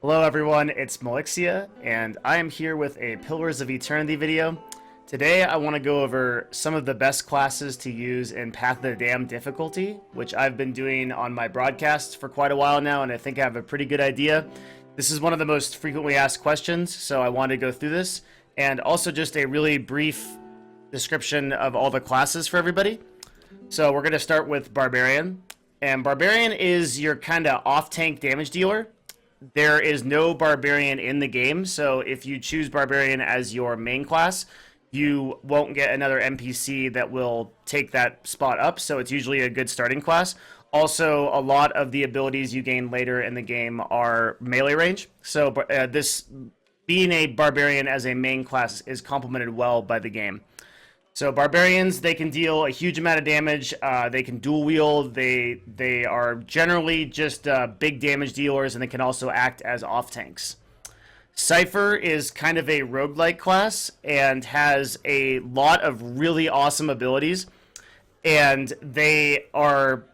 Hello everyone, it's Mylixia, and I am here with a Pillars of Eternity video. Today I want to go over some of the best classes to use in Path of the Damned difficulty, which I've been doing on my broadcasts for quite a while now, and I think I have a pretty good idea. This is one of the most frequently asked questions, so I wanted to go through this, and also just a really brief description of all the classes for everybody. So we're going to start with Barbarian, and Barbarian is your kind of off-tank damage dealer. There is no Barbarian in the game, so if you choose Barbarian as your main class, you won't get another NPC that will take that spot up, so it's usually a good starting class. Also, a lot of the abilities you gain later in the game are melee range, so this being a Barbarian as a main class is complemented well by the game. So Barbarians, they can deal a huge amount of damage. They can dual wield. They are generally just big damage dealers, and they can also act as off tanks. Cypher is kind of a roguelike class and has a lot of really awesome abilities, and they are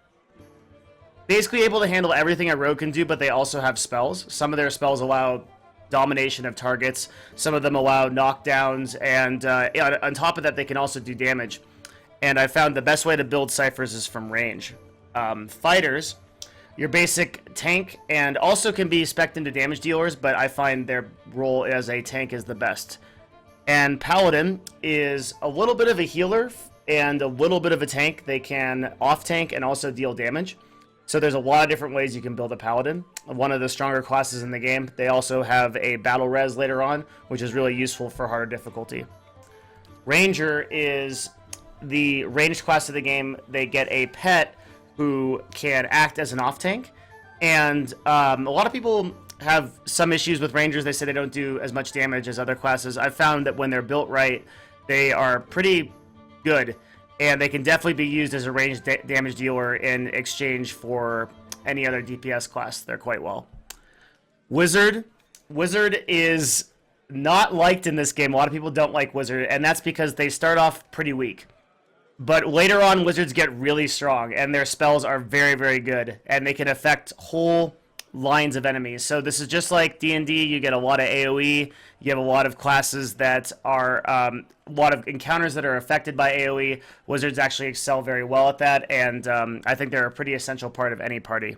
basically able to handle everything a rogue can do, but they also have spells. Some of their spells allow domination of targets. Some of them allow knockdowns, and on top of that, they can also do damage. And I found the best way to build ciphers is from range. Fighters, your basic tank, and also can be spec'd into damage dealers, but I find their role as a tank is the best. And Paladin is a little bit of a healer and a little bit of a tank. They can off tank and also deal damage. So there's a lot of different ways you can build a Paladin. One of the stronger classes in the game. They also have a battle res later on, which is really useful for harder difficulty. Ranger is the ranged class of the game. They get a pet who can act as an off tank. And a lot of people have some issues with Rangers. They say they don't do as much damage as other classes. I've found that when they're built right, they are pretty good. And they can definitely be used as a ranged damage dealer in exchange for any other DPS class. They're quite well. Wizard. Wizard is not liked in this game. A lot of people don't like Wizard, and that's because they start off pretty weak. But later on, Wizards get really strong, and their spells are very, very good, and they can affect whole lines of enemies. So this is just like D&D. You get a lot of AoE. You have a lot of classes that are a lot of encounters that are affected by AoE. Wizards actually excel very well at that, and I think they're a pretty essential part of any party.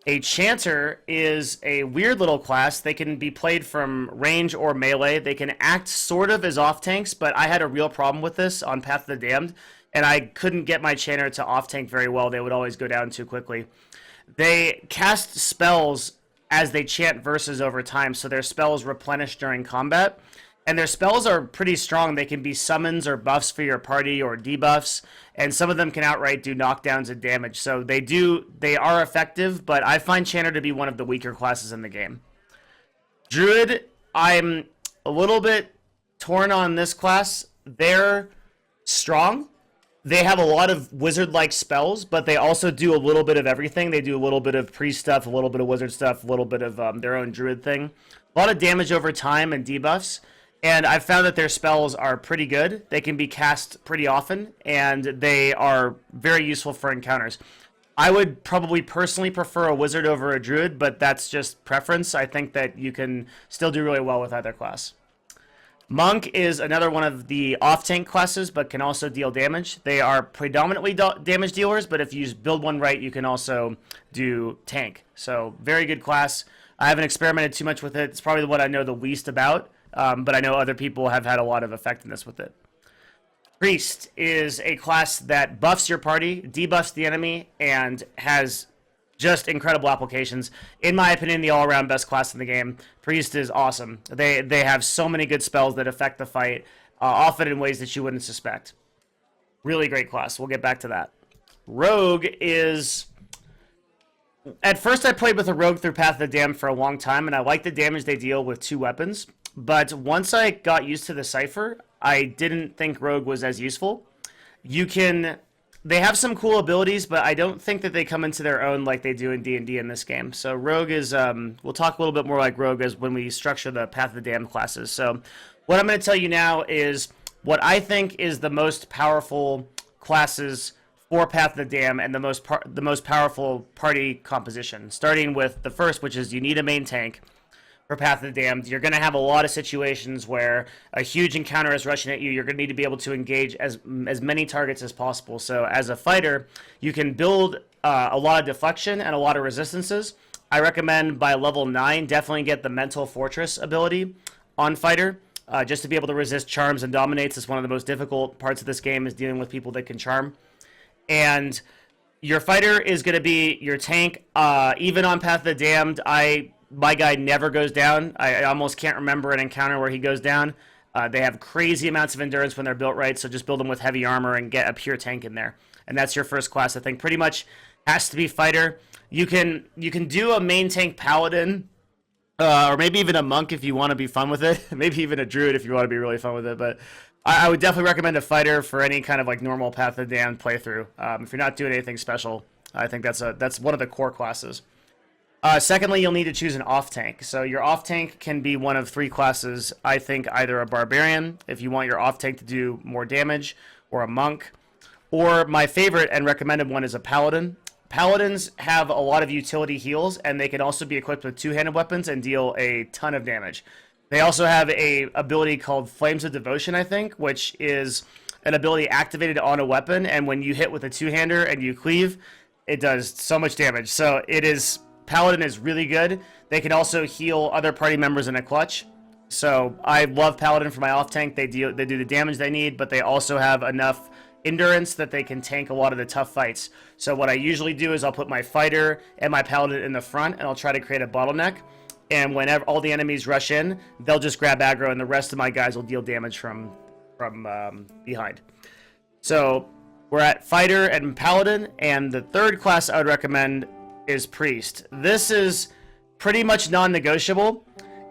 A Chanter is a weird little class. They can be played from range or melee. They can act sort of as off tanks, but I had a real problem with this on Path of the Damned, and I couldn't get my Chanter to off tank very well. They would always go down too quickly. They cast spells as they chant verses over time, so their spells replenish during combat. And their spells are pretty strong. They can be summons or buffs for your party or debuffs, and some of them can outright do knockdowns and damage. So they are effective, but I find Chanter to be one of the weaker classes in the game. Druid, I'm a little bit torn on this class. They're strong. They have a lot of wizard-like spells, but they also do a little bit of everything. They do a little bit of priest stuff, a little bit of wizard stuff, a little bit of their own druid thing. A lot of damage over time and debuffs. And I've found that their spells are pretty good. They can be cast pretty often, and they are very useful for encounters. I would probably personally prefer a wizard over a druid, but that's just preference. I think that you can still do really well with either class. Monk is another one of the off-tank classes, but can also deal damage. They are predominantly damage dealers, but if you build one right, you can also do tank. So, very good class. I haven't experimented too much with it. It's probably what I know the least about, but I know other people have had a lot of effectiveness with it. Priest is a class that buffs your party, debuffs the enemy, and has just incredible applications. In my opinion, the all-around best class in the game. Priest is awesome. They have so many good spells that affect the fight, often in ways that you wouldn't suspect. Really great class. We'll get back to that. Rogue is... At first, I played with a Rogue through Path of the Damned for a long time, and I like the damage they deal with two weapons. But once I got used to the Cypher, I didn't think Rogue was as useful. They have some cool abilities, but I don't think that they come into their own like they do in D&D in this game. So Rogue is, we'll talk a little bit more like Rogue as when we structure the Path of the Damned classes. So what I'm going to tell you now is what I think is the most powerful classes for Path of the Dam and the most powerful party composition. Starting with the first, which is you need a main tank. For Path of the Damned, you're going to have a lot of situations where a huge encounter is rushing at you. You're going to need to be able to engage as many targets as possible. So as a fighter, you can build a lot of deflection and a lot of resistances. I recommend by level 9, definitely get the Mental Fortress ability on fighter, just to be able to resist charms and dominates. Is one of the most difficult parts of this game, is dealing with people that can charm. And your fighter is going to be your tank. Even on Path of the Damned, my guy never goes down. I almost can't remember an encounter where he goes down. They have crazy amounts of endurance when they're built right, so just build them with heavy armor and get a pure tank in there. And that's your first class, I think. Pretty much has to be fighter. You can do a main tank paladin, or maybe even a monk if you want to be fun with it. Maybe even a druid if you want to be really fun with it. But I would definitely recommend a fighter for any kind of like normal Path of the Damned playthrough. If you're not doing anything special, I think that's one of the core classes. Secondly, you'll need to choose an off-tank. So your off-tank can be one of 3 classes. I think either a barbarian, if you want your off-tank to do more damage, or a monk. Or my favorite and recommended one is a paladin. Paladins have a lot of utility heals, and they can also be equipped with 2-handed weapons and deal a ton of damage. They also have a ability called Flames of Devotion, I think, which is an ability activated on a weapon, and when you hit with a 2-hander and you cleave, it does so much damage. So Paladin is really good. They can also heal other party members in a clutch. So I love Paladin for my off tank. They do the damage they need, but they also have enough endurance that they can tank a lot of the tough fights. So what I usually do is I'll put my fighter and my Paladin in the front, and I'll try to create a bottleneck. And whenever all the enemies rush in, they'll just grab aggro, and the rest of my guys will deal damage from behind. So we're at fighter and Paladin, and the third class I would recommend is Priest. This is pretty much non-negotiable.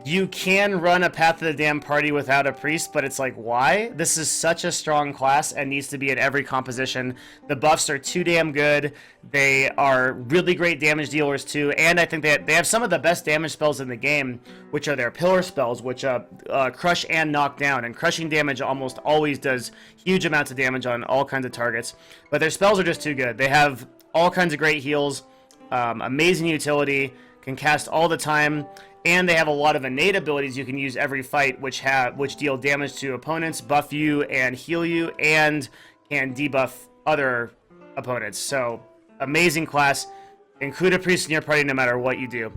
You can run a Path of the Damned party without a Priest, but it's like, why? This is such a strong class and needs to be in every composition. The buffs are too damn good. They are really great damage dealers too, and I think they have some of the best damage spells in the game, which are their pillar spells, which crush and knock down, and crushing damage almost always does huge amounts of damage on all kinds of targets, but their spells are just too good. They have all kinds of great heals, amazing utility, can cast all the time, and they have a lot of innate abilities you can use every fight, which deal damage to opponents, buff you and heal you, and can debuff other opponents. So amazing class. Include a priest in your party no matter what you do.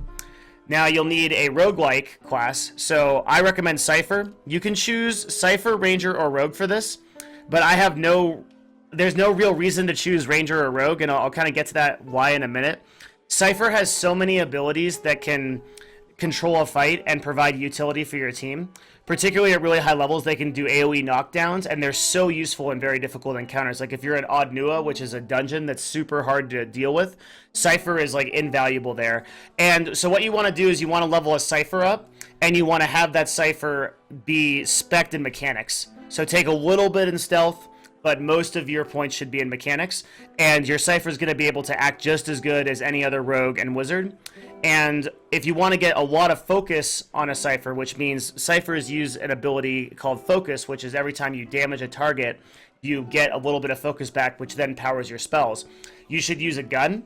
Now you'll need a roguelike class, so I recommend Cypher. You can choose Cypher, Ranger, or Rogue for this, but there's no real reason to choose Ranger or Rogue, and I'll kind of get to that why in a minute. Cypher has so many abilities that can control a fight and provide utility for your team. Particularly at really high levels, they can do AoE knockdowns, and they're so useful in very difficult encounters. Like if you're at Odd Nua, which is a dungeon that's super hard to deal with, Cypher is like invaluable there. And so what you want to do is you want to level a Cypher up, and you want to have that Cypher be spec'd in mechanics. So take a little bit in stealth, but most of your points should be in mechanics, and your Cypher is going to be able to act just as good as any other rogue and wizard. And if you want to get a lot of focus on a Cypher, which means Cyphers use an ability called Focus, which is every time you damage a target, you get a little bit of focus back, which then powers your spells. You should use a gun,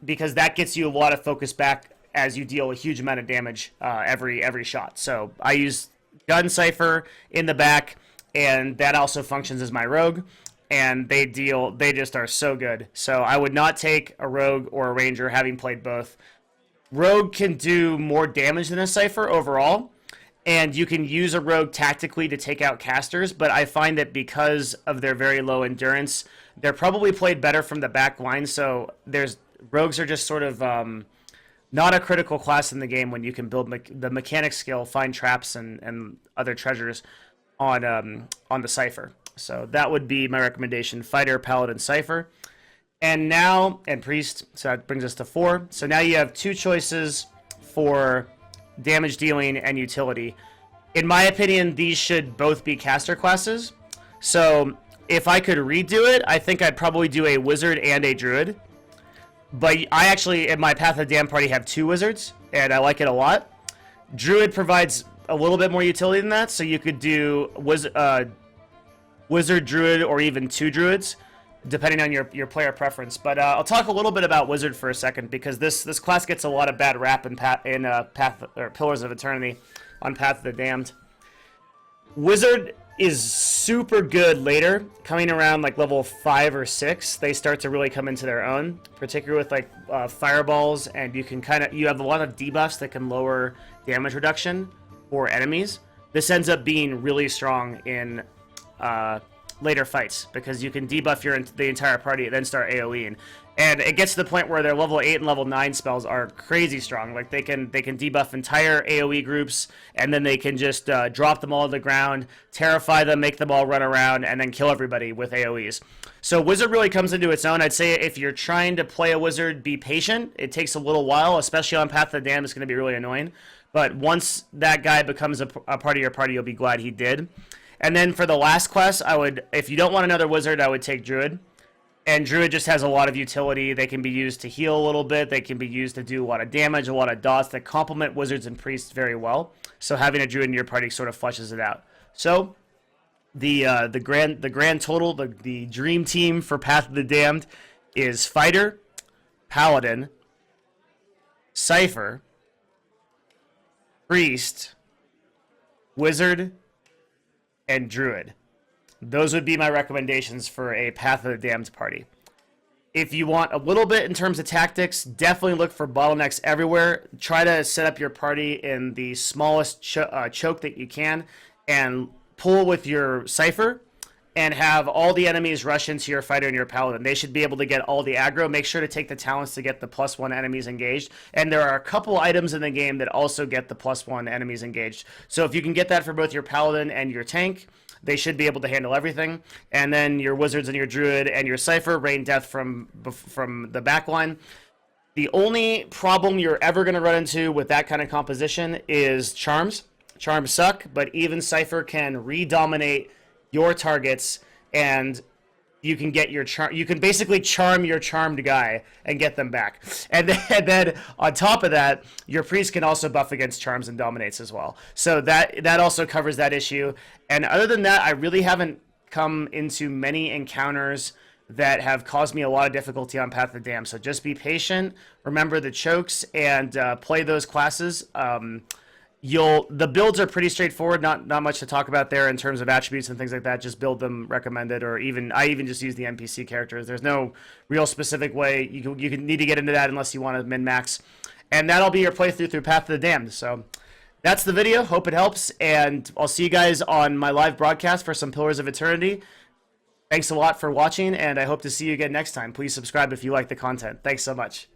because that gets you a lot of focus back as you deal a huge amount of damage every shot. So I use gun Cypher in the back, and that also functions as my rogue, and they just are so good. So I would not take a rogue or a ranger, having played both. Rogue can do more damage than a Cypher overall, and you can use a rogue tactically to take out casters, but I find that because of their very low endurance, they're probably played better from the back line, so rogues are just sort of not a critical class in the game when you can build the mechanic skill, find traps and other treasures on the Cypher. So that would be my recommendation: Fighter, Paladin, Cypher. And Priest, so that brings us to 4. So now you have 2 choices for damage dealing and utility. In my opinion, these should both be caster classes. So if I could redo it, I think I'd probably do a wizard and a druid. But I actually, in my Path of the Damned party, have 2 wizards, and I like it a lot. Druid provides a little bit more utility than that, so you could do wizard, druid, or even 2 druids. depending on your player preference. But I'll talk a little bit about Wizard for a second, because this class gets a lot of bad rap in Path or Pillars of Eternity on Path of the Damned. Wizard is super good later, coming around like level 5 or 6. They start to really come into their own, particularly with like fireballs, and you have a lot of debuffs that can lower damage reduction for enemies. This ends up being really strong in later fights, because you can debuff the entire party and then start AoEing. And it gets to the point where their level 8 and level 9 spells are crazy strong. Like they can debuff entire AoE groups, and then they can just drop them all to the ground, terrify them, make them all run around, and then kill everybody with AoEs. So Wizard really comes into its own. I'd say if you're trying to play a Wizard, be patient. It takes a little while, especially on Path of the Damned. It's going to be really annoying. But once that guy becomes a part of your party, you'll be glad he did. And then for the last quest, if you don't want another Wizard, I would take Druid. And Druid just has a lot of utility. They can be used to heal a little bit. They can be used to do a lot of damage, a lot of dots that complement Wizards and Priests very well. So having a Druid in your party sort of flushes it out. So the grand total, the dream team for Path of the Damned is Fighter, Paladin, Cypher, Priest, Wizard, and Druid. Those would be my recommendations for a Path of the Damned party. If you want a little bit in terms of tactics, definitely look for bottlenecks everywhere. Try to set up your party in the smallest choke that you can, and pull with your Cypher, and have all the enemies rush into your Fighter and your Paladin. They should be able to get all the aggro. Make sure to take the talents to get the +1 enemies engaged. And there are a couple items in the game that also get the +1 enemies engaged. So if you can get that for both your Paladin and your tank, they should be able to handle everything. And then your Wizards and your Druid and your Cypher rain death from the backline. The only problem you're ever going to run into with that kind of composition is Charms. Charms suck, but even Cypher can redominate your targets, and you can get your you can basically charm your charmed guy and get them back. And then on top of that, your priest can also buff against charms and dominates as well. So that also covers that issue. And other than that, I really haven't come into many encounters that have caused me a lot of difficulty on Path of the Damned. So just be patient, remember the chokes, and play those classes. The builds are pretty straightforward, not much to talk about there in terms of attributes and things like that. Just build them recommended, or I even just use the NPC characters. There's no real specific way. You need to get into that unless you want to min-max. And that'll be your playthrough through Path of the Damned. So that's the video. Hope it helps, and I'll see you guys on my live broadcast for some Pillars of Eternity. Thanks a lot for watching, and I hope to see you again next time. Please subscribe if you like the content. Thanks so much.